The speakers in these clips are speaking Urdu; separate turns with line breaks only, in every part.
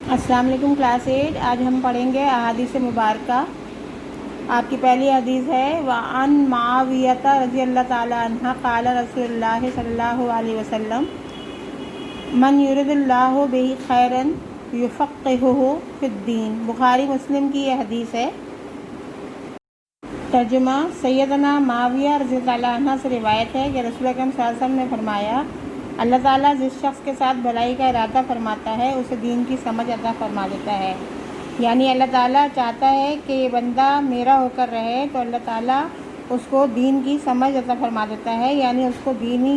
السلام علیکم کلاس 8۔ آج ہم پڑھیں گے احادیث مبارکہ۔ آپ کی پہلی حدیث ہے وعن معاویہ رضی اللہ تعالیٰ عنہ قال رسول اللہ صلی اللہ علیہ وسلم من یرد اللہ بہ خیرا یفقہہ فی الدین۔ بخاری مسلم کی یہ حدیث ہے۔ ترجمہ: سیدنا معاویہ رضی اللہ عنہ سے روایت ہے کہ رسول اکرم صلی اللہ علیہ وسلم نے فرمایا، اللہ تعالیٰ جس شخص کے ساتھ بھلائی کا ارادہ فرماتا ہے اسے دین کی سمجھ عطا فرما دیتا ہے۔ یعنی اللہ تعالیٰ چاہتا ہے کہ یہ بندہ میرا ہو کر رہے تو اللہ تعالیٰ اس کو دین کی سمجھ عطا فرما دیتا ہے، یعنی اس کو دینی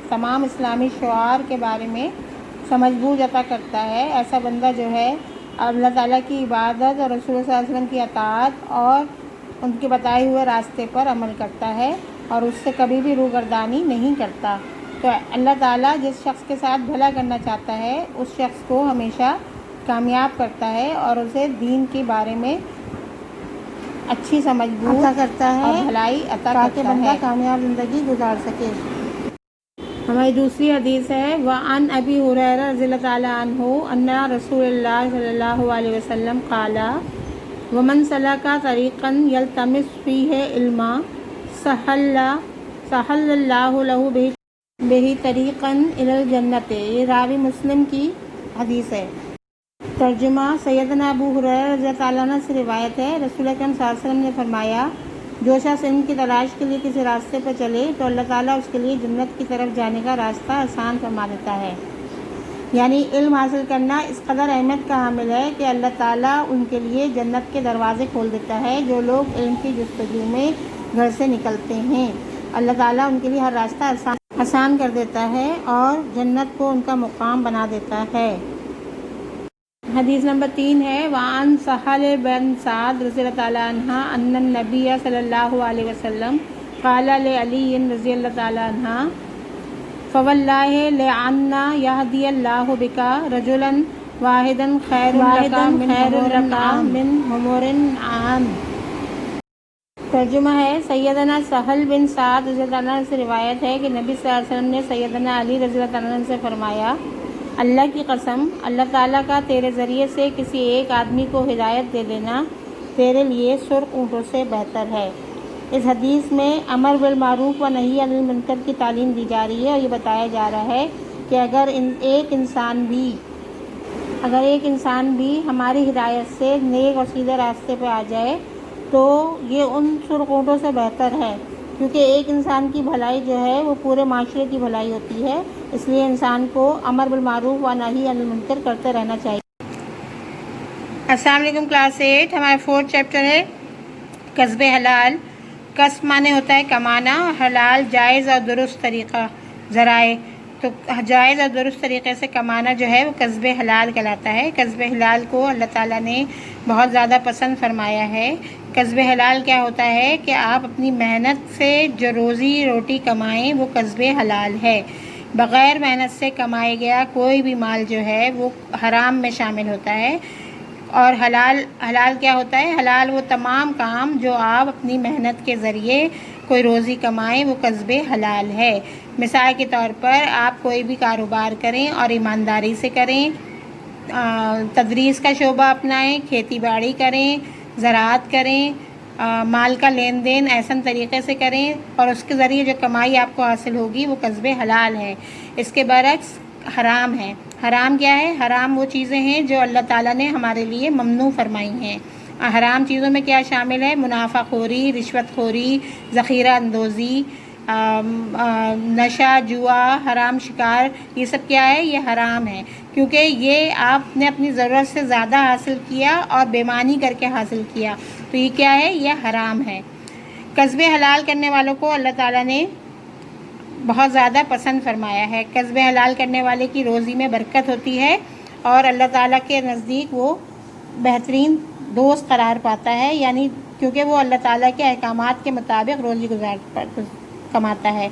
تمام اسلامی شعار کے بارے میں سمجھ بوجھ عطا کرتا ہے۔ ایسا بندہ جو ہے اللہ تعالیٰ کی عبادت اور رسول صلی اللہ علیہ وسلم کی اطاعت اور ان کے بتائے ہوئے راستے پر عمل کرتا ہے اور اس سے کبھی بھی روگردانی نہیں کرتا۔ تو اللہ تعالیٰ جس شخص کے ساتھ بھلا کرنا چاہتا ہے اس شخص کو ہمیشہ کامیاب کرتا ہے اور اسے دین کے بارے میں اچھی سمجھ عطا کرتا ہے اور بھلائی عطا کرتا ہے تاکہ بندہ کامیاب زندگی گزار سکے۔ ہماری دوسری حدیث ہے وعن ابی ہریرہ رضی اللہ تعالیٰ عنہ ان رسول اللہ صلی اللہ علیہ وسلم قال ومن سلک طریقا یلتمس فیہ علما سہل اللہ لہ بہ طریقا الی الجنۃ۔ یہ راوی مسلم کی حدیث ہے۔ ترجمہ: سیدنا ابو ہریرہ رضی اللہ تعالیٰ عنہ سے روایت ہے، رسول اکرم صلی اللہ علیہ وسلم نے فرمایا، جو شخص علم کی تلاش کے لیے کسی راستے پر چلے تو اللہ تعالیٰ اس کے لیے جنت کی طرف جانے کا راستہ آسان فرما دیتا ہے۔ یعنی علم حاصل کرنا اس قدر اہمیت کا حامل ہے کہ اللہ تعالیٰ ان کے لیے جنت کے دروازے کھول دیتا ہے۔ جو لوگ علم کی جستجو میں گھر سے نکلتے ہیں اللہ تعالیٰ ان کے لیے ہر راستہ آسان کر دیتا ہے اور جنت کو ان کا مقام بنا دیتا ہے۔ حدیث نمبر 3 ہے وعن سہل بن سعد رضی اللہ تعالیٰ عنہ ان النبی صلی اللہ علیہ وسلم قال لعلی رضی اللہ تعالیٰ عنہ فواللہ لأن یہدی اللہ بک رجلا واحدا خیر لک من حمر النعام۔ ترجمہ ہے: سیدنا سہل بن سعد رضی اللہ عنہ سے روایت ہے کہ نبی صلی اللہ علیہ وسلم نے سیدنا علی رضی اللہ عنہ سے فرمایا، اللہ کی قسم، اللہ تعالیٰ کا تیرے ذریعے سے کسی ایک آدمی کو ہدایت دے دینا تیرے لیے سرخ اونٹوں سے بہتر ہے۔ اس حدیث میں امر بالمعروف و نہی عن المنکر کی تعلیم دی جا رہی ہے اور یہ بتایا جا رہا ہے کہ اگر ایک انسان بھی ہماری ہدایت سے نیک اور سیدھے راستے پہ آ جائے تو یہ ان سرخ اونٹوں سے بہتر ہے، کیونکہ ایک انسان کی بھلائی جو ہے وہ پورے معاشرے کی بھلائی ہوتی ہے۔ اس لیے انسان کو امر بالمعروف و نہی عن المنکر کرتے رہنا چاہیے۔ السلام علیکم کلاس 8۔ ہمارا 4 چیپٹر ہے کسب حلال۔ کسب معنی ہوتا ہے کمانا، حلال جائز اور درست طریقہ ذرائع، تو جائز اور درست طریقے سے کمانا جو ہے وہ کسب حلال کہلاتا ہے۔ کسب حلال کو اللہ تعالیٰ نے بہت زیادہ پسند فرمایا ہے۔ کسب حلال کیا ہوتا ہے کہ آپ اپنی محنت سے جو روزی روٹی کمائیں وہ کسب حلال ہے۔ بغیر محنت سے کمایا گیا کوئی بھی مال جو ہے وہ حرام میں شامل ہوتا ہے۔ اور حلال کیا ہوتا ہے؟ حلال وہ تمام کام جو آپ اپنی محنت کے ذریعے کوئی روزی کمائیں وہ کسب حلال ہے۔ مثال کے طور پر آپ کوئی بھی کاروبار کریں اور ایمانداری سے کریں، تدریس کا شعبہ اپنائیں، کھیتی باڑی کریں، زراعت کریں، مال کا لین دین احسن طریقے سے کریں اور اس کے ذریعے جو کمائی آپ کو حاصل ہوگی وہ کسب حلال ہے۔ اس کے برعکس حرام ہے۔ حرام کیا ہے؟ حرام وہ چیزیں ہیں جو اللہ تعالیٰ نے ہمارے لیے ممنوع فرمائی ہیں۔ حرام چیزوں میں کیا شامل ہے؟ منافع خوری، رشوت خوری، ذخیرہ اندوزی، نشہ، جوا، حرام شکار، یہ سب کیا ہے؟ یہ حرام ہے، کیونکہ یہ آپ نے اپنی ضرورت سے زیادہ حاصل کیا اور بےمانی کر کے حاصل کیا، تو یہ کیا ہے؟ یہ حرام ہے۔ کسب حلال کرنے والوں کو اللہ تعالیٰ نے بہت زیادہ پسند فرمایا ہے۔ کسب حلال کرنے والے کی روزی میں برکت ہوتی ہے اور اللہ تعالیٰ کے نزدیک وہ بہترین دوست قرار پاتا ہے، یعنی کیونکہ وہ اللہ تعالیٰ کے احکامات کے مطابق روزی کماتا ہے۔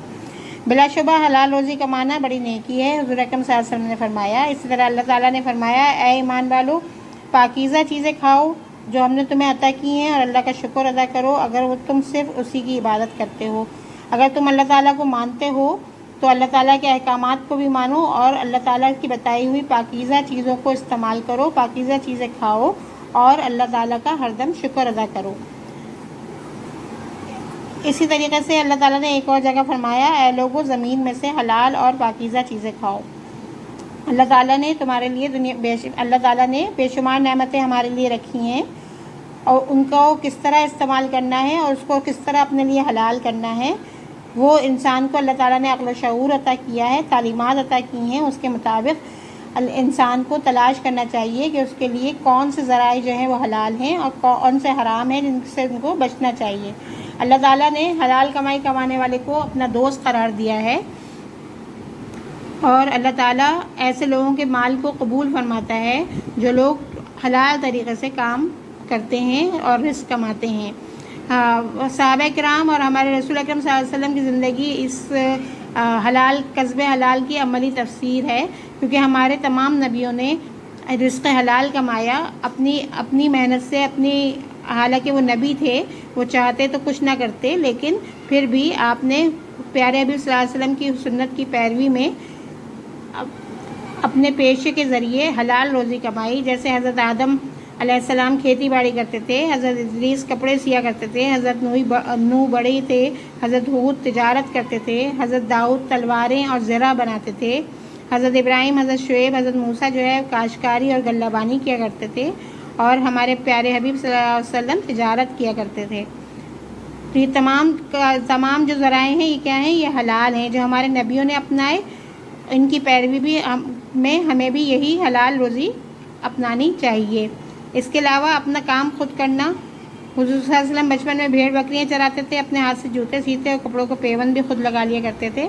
بلا شبہ حلال روزی کمانا بڑی نیکی ہے، حضور اکرم صلی اللہ علیہ وسلم نے فرمایا۔ اسی طرح اللہ تعالیٰ نے فرمایا، اے ایمان والو، پاکیزہ چیزیں کھاؤ جو ہم نے تمہیں عطا کی ہیں اور اللہ کا شکر ادا کرو اگر وہ تم صرف اسی کی عبادت کرتے ہو۔ اگر تم اللہ تعالیٰ کو مانتے ہو تو اللہ تعالیٰ کے احکامات کو بھی مانو اور اللہ تعالیٰ کی بتائی ہوئی پاکیزہ چیزوں کو استعمال کرو، پاکیزہ چیزیں کھاؤ اور اللہ تعالیٰ کا ہر دم شکر ادا کرو۔ اسی طریقے سے اللہ تعالیٰ نے ایک اور جگہ فرمایا، اے لوگو زمین میں سے حلال اور پاکیزہ چیزیں کھاؤ۔ اللہ تعالیٰ نے تمہارے لیے اللہ تعالیٰ نے بے شمار نعمتیں ہمارے لیے رکھی ہیں، اور ان کو کس طرح استعمال کرنا ہے اور اس کو کس طرح اپنے لیے حلال کرنا ہے، وہ انسان کو اللہ تعالیٰ نے عقل و شعور عطا کیا ہے، تعلیمات عطا کی ہیں۔ اس کے مطابق انسان کو تلاش کرنا چاہیے کہ اس کے لیے کون سے ذرائع جو ہیں وہ حلال ہیں اور کون سے حرام ہیں جن سے ان کو بچنا چاہیے۔ اللہ تعالیٰ نے حلال کمائی کمانے والے کو اپنا دوست قرار دیا ہے، اور اللہ تعالیٰ ایسے لوگوں کے مال کو قبول فرماتا ہے جو لوگ حلال طریقے سے کام کرتے ہیں اور رزق کماتے ہیں۔ صحابہ کرام اور ہمارے رسول اکرم صلی اللہ علیہ وسلم کی زندگی اس حلال کسب حلال کی عملی تفسیر ہے، کیونکہ ہمارے تمام نبیوں نے رزق حلال کمایا اپنی محنت سے، حالانکہ وہ نبی تھے، وہ چاہتے تو کچھ نہ کرتے، لیکن پھر بھی آپ نے پیارے حبیب صلی اللہ علیہ وسلم کی سنت کی پیروی میں اپنے پیشے کے ذریعے حلال روزی کمائی۔ جیسے حضرت آدم علیہ السلام کھیتی باڑی کرتے تھے، حضرت ادریس کپڑے سیا کرتے تھے، حضرت نوح بڑے تھے، حضرت ہود تجارت کرتے تھے، حضرت داؤد تلواریں اور زرہ بناتے تھے، حضرت ابراہیم، حضرت شعیب، حضرت موسیٰ جو ہے کاشتکاری اور غلہ بانی کیا کرتے تھے، اور ہمارے پیارے حبیب صلی اللہ علیہ وسلم تجارت کیا کرتے تھے۔ تو یہ تمام جو ذرائع ہیں یہ کیا ہیں؟ یہ حلال ہیں جو ہمارے نبیوں نے اپنائے۔ ان کی پیروی بھی میں ہمیں بھی یہی حلال روزی اپنانی چاہیے۔ اس کے علاوہ اپنا کام خود کرنا، حضور صلی اللہ علیہ وسلم بچپن میں بھیڑ بکریاں چراتے تھے، اپنے ہاتھ سے جوتے سیتے اور کپڑوں کو پیوند بھی خود لگا لیا کرتے تھے۔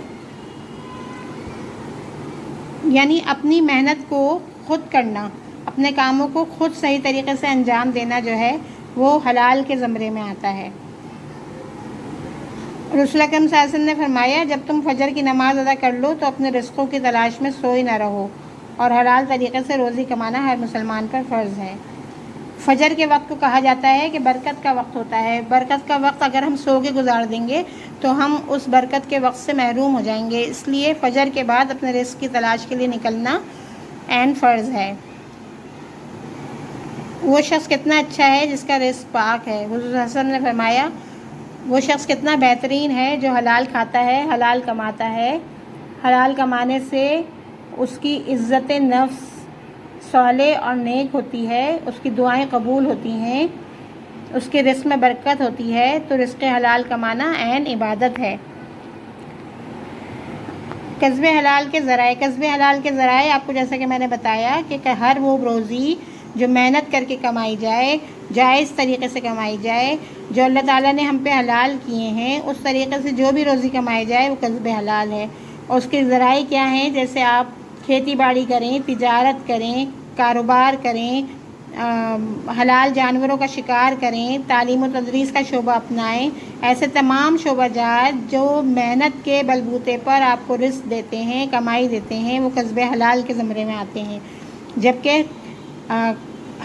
یعنی اپنی محنت کو خود کرنا، اپنے کاموں کو خود صحیح طریقے سے انجام دینا جو ہے وہ حلال کے زمرے میں آتا ہے۔ رسول اکرم صلی اللہ علیہ وسلم نے فرمایا، جب تم فجر کی نماز ادا کر لو تو اپنے رزقوں کی تلاش میں سوئی نہ رہو، اور حلال طریقے سے روزی کمانا ہر مسلمان پر فرض ہے۔ فجر کے وقت کو کہا جاتا ہے کہ برکت کا وقت ہوتا ہے۔ برکت کا وقت اگر ہم سو کے گزار دیں گے تو ہم اس برکت کے وقت سے محروم ہو جائیں گے، اس لیے فجر کے بعد اپنے رزق کی تلاش کے لیے نکلنا عین فرض ہے۔ وہ شخص کتنا اچھا ہے جس کا رزق پاک ہے۔ حضور صلی اللہ علیہ وسلم نے فرمایا، وہ شخص کتنا بہترین ہے جو حلال کھاتا ہے، حلال کماتا ہے۔ حلال کمانے سے اس کی عزت نفس صالح اور نیک ہوتی ہے، اس کی دعائیں قبول ہوتی ہیں، اس کے رزق میں برکت ہوتی ہے۔ تو رزق حلال کمانا عین عبادت ہے۔ کسب حلال کے ذرائع آپ کو جیسا کہ میں نے بتایا کہ ہر وہ روزی جو محنت کر کے کمائی جائے، جائز طریقے سے کمائی جائے، جو اللہ تعالیٰ نے ہم پہ حلال کیے ہیں، اس طریقے سے جو بھی روزی کمائی جائے وہ کسب حلال ہے۔ اور اس کے ذرائع کیا ہیں؟ جیسے آپ کھیتی باڑی کریں، تجارت کریں، کاروبار کریں، حلال جانوروں کا شکار کریں، تعلیم و تدریس کا شعبہ اپنائیں۔ ایسے تمام شعبہ جات جو محنت کے بلبوتے پر آپ کو رزق دیتے ہیں، کمائی دیتے ہیں، وہ کسب حلال کے زمرے میں آتے ہیں۔ جبکہ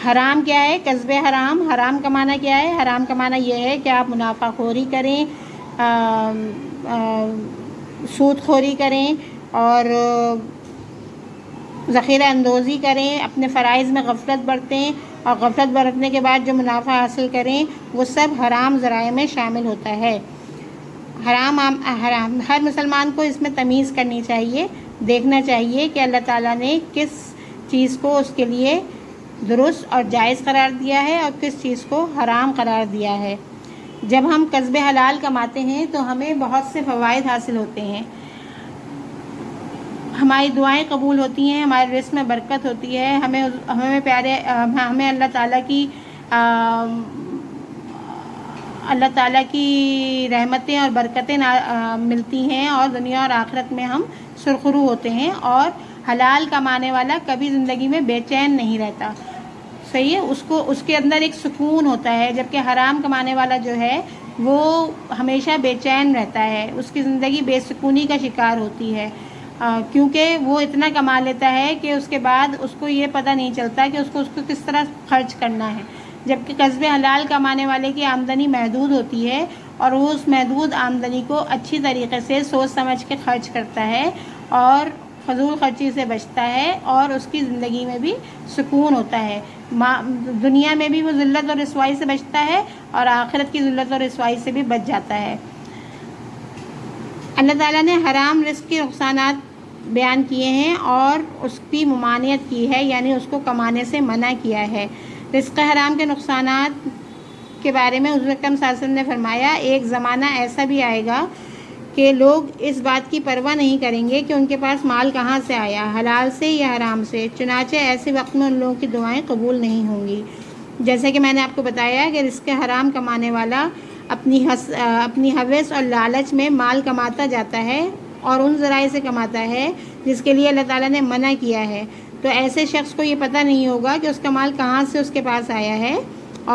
حرام کیا ہے؟ کسب حرام۔ حرام کمانا کیا ہے؟ حرام کمانا یہ ہے کہ آپ منافع خوری کریں، سود خوری کریں اور ذخیرہ اندوزی کریں، اپنے فرائض میں غفلت برتیں، اور غفلت برتنے کے بعد جو منافع حاصل کریں وہ سب حرام ذرائع میں شامل ہوتا ہے۔ حرام ہر مسلمان کو اس میں تمیز کرنی چاہیے، دیکھنا چاہیے کہ اللہ تعالیٰ نے کس چیز کو اس کے لیے درست اور جائز قرار دیا ہے اور کس چیز کو حرام قرار دیا ہے۔ جب ہم کسب حلال کماتے ہیں تو ہمیں بہت سے فوائد حاصل ہوتے ہیں، ہماری دعائیں قبول ہوتی ہیں، ہمارے رزق میں برکت ہوتی ہے، ہمیں اللہ تعالیٰ کی رحمتیں اور برکتیں ملتی ہیں، اور دنیا اور آخرت میں ہم سرخرو ہوتے ہیں، اور حلال کمانے والا کبھی زندگی میں بے چین نہیں رہتا۔ صحیح ہے، اس کے اندر ایک سکون ہوتا ہے، جبکہ حرام کمانے والا جو ہے وہ ہمیشہ بے چین رہتا ہے، اس کی زندگی بے سکونی کا شکار ہوتی ہے، کیونکہ وہ اتنا کما لیتا ہے کہ اس کے بعد اس کو یہ پتہ نہیں چلتا کہ اس کو کس طرح خرچ کرنا ہے۔ جبکہ کسب حلال کمانے والے کی آمدنی محدود ہوتی ہے، اور وہ اس محدود آمدنی کو اچھی طریقے سے سوچ سمجھ کے خرچ کرتا ہے اور فضول خرچی سے بچتا ہے، اور اس کی زندگی میں بھی سکون ہوتا ہے، دنیا میں بھی وہ ذلت اور رسوائی سے بچتا ہے اور آخرت کی ذلت اور رسوائی سے بھی بچ جاتا ہے۔ اللہ تعالیٰ نے حرام رزق کے نقصانات بیان کیے ہیں اور اس کی ممانعت کی ہے، یعنی اس کو کمانے سے منع کیا ہے۔ رزق حرام کے نقصانات کے بارے میں حضور اکرم صلی اللہ علیہ وسلم نے فرمایا، ایک زمانہ ایسا بھی آئے گا کہ لوگ اس بات کی پرواہ نہیں کریں گے کہ ان کے پاس مال کہاں سے آیا، حلال سے یا حرام سے، چنانچہ ایسے وقت میں ان لوگوں کی دعائیں قبول نہیں ہوں گی۔ جیسے کہ میں نے آپ کو بتایا کہ رزق حرام کمانے والا اپنی ہوس اور لالچ میں مال کماتا جاتا ہے اور ان ذرائع سے کماتا ہے جس کے لیے اللہ تعالیٰ نے منع کیا ہے، تو ایسے شخص کو یہ پتہ نہیں ہوگا کہ اس کا مال کہاں سے اس کے پاس آیا ہے،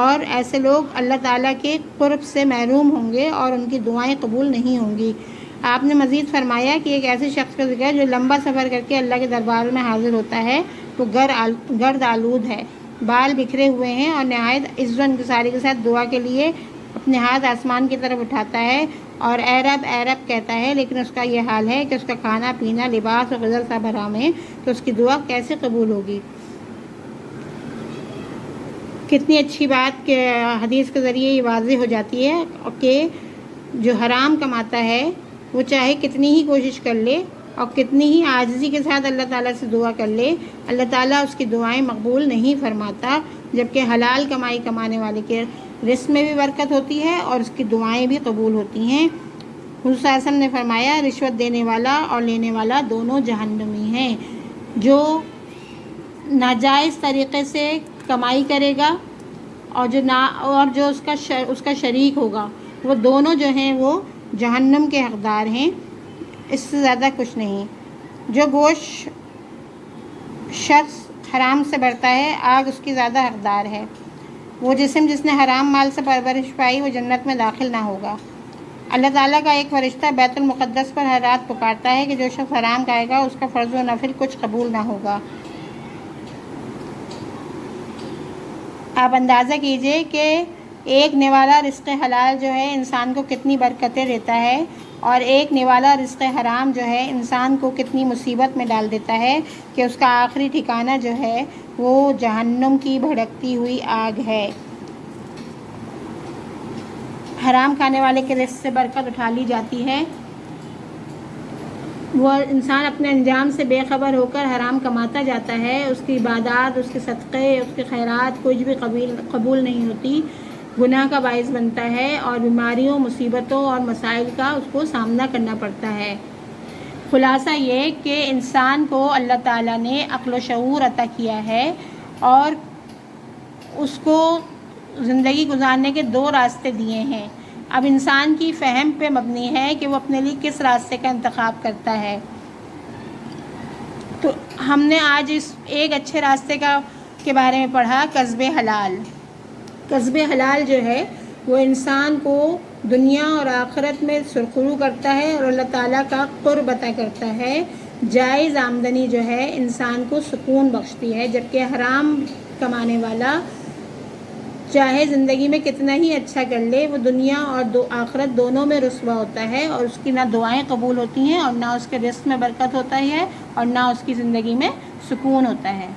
اور ایسے لوگ اللہ تعالیٰ کے قرب سے محروم ہوں گے اور ان کی دعائیں قبول نہیں ہوں گی۔ آپ نے مزید فرمایا کہ ایک ایسے شخص کا ذکر ہے جو لمبا سفر کر کے اللہ کے دربار میں حاضر ہوتا ہے، وہ گرد آلود ہے، بال بکھرے ہوئے ہیں اور نہایت عزت و انکساری کے ساتھ دعا کے لیے اپنے ہاتھ آسمان کی طرف اٹھاتا ہے اور اے رب اے رب کہتا ہے، لیکن اس کا یہ حال ہے کہ اس کا کھانا پینا لباس اور غسل سب حرام ہے، تو اس کی دعا کیسے قبول ہوگی؟ کتنی اچھی بات کہ حدیث کے ذریعے یہ واضح ہو جاتی ہے کہ جو حرام کماتا ہے وہ چاہے کتنی ہی کوشش کر لے اور کتنی ہی عاجزی کے ساتھ اللہ تعالیٰ سے دعا کر لے، اللہ تعالیٰ اس کی دعائیں مقبول نہیں فرماتا، جبکہ حلال کمائی کمانے والے کے رزق میں بھی برکت ہوتی ہے اور اس کی دعائیں بھی قبول ہوتی ہیں۔ حضور صلی اللہ علیہ وسلم نے فرمایا، رشوت دینے والا اور لینے والا دونوں جہنمی ہیں۔ جو ناجائز طریقے سے کمائی کرے گا اور جو اس کا شریک ہوگا، وہ دونوں جو ہیں وہ جہنم کے حقدار ہیں، اس سے زیادہ کچھ نہیں۔ جو گوشت شخص حرام سے بڑھتا ہے، آگ اس کی زیادہ حقدار ہے۔ وہ جسم جس نے حرام مال سے پرورش پائی، وہ جنت میں داخل نہ ہوگا۔ اللہ تعالیٰ کا ایک فرشتہ بیت المقدس پر ہر رات پکارتا ہے کہ جو شخص حرام کھائے گا اس کا فرض و نفل کچھ قبول نہ ہوگا۔ آپ اندازہ کیجئے کہ ایک نوالا رزق حلال جو ہے انسان کو کتنی برکتیں دیتا ہے، اور ایک نوالا رزق حرام جو ہے انسان کو کتنی مصیبت میں ڈال دیتا ہے کہ اس کا آخری ٹھکانہ جو ہے وہ جہنم کی بھڑکتی ہوئی آگ ہے۔ حرام کھانے والے کے رزق سے برکت اٹھا لی جاتی ہے، وہ انسان اپنے انجام سے بے خبر ہو کر حرام کماتا جاتا ہے، اس کی عبادات، اس کے صدقے، اس کے خیرات کچھ بھی قبول نہیں ہوتی، گناہ کا باعث بنتا ہے اور بیماریوں، مصیبتوں اور مسائل کا اس کو سامنا کرنا پڑتا ہے۔ خلاصہ یہ کہ انسان کو اللہ تعالیٰ نے عقل و شعور عطا کیا ہے اور اس کو زندگی گزارنے کے دو راستے دیے ہیں۔ اب انسان کی فہم پہ مبنی ہے کہ وہ اپنے لیے کس راستے کا انتخاب کرتا ہے۔ تو ہم نے آج اس ایک اچھے راستے کے بارے میں پڑھا، کسب حلال۔ کسب حلال جو ہے وہ انسان کو دنیا اور آخرت میں سرخرو کرتا ہے اور اللہ تعالیٰ کا قرب عطا کرتا ہے۔ جائز آمدنی جو ہے انسان کو سکون بخشتی ہے، جبکہ حرام کمانے والا چاہے زندگی میں کتنا ہی اچھا کر لے، وہ دنیا اور آخرت دونوں میں رسوا ہوتا ہے اور اس کی نہ دعائیں قبول ہوتی ہیں اور نہ اس کے رزق میں برکت ہوتا ہے اور نہ اس کی زندگی میں سکون ہوتا ہے۔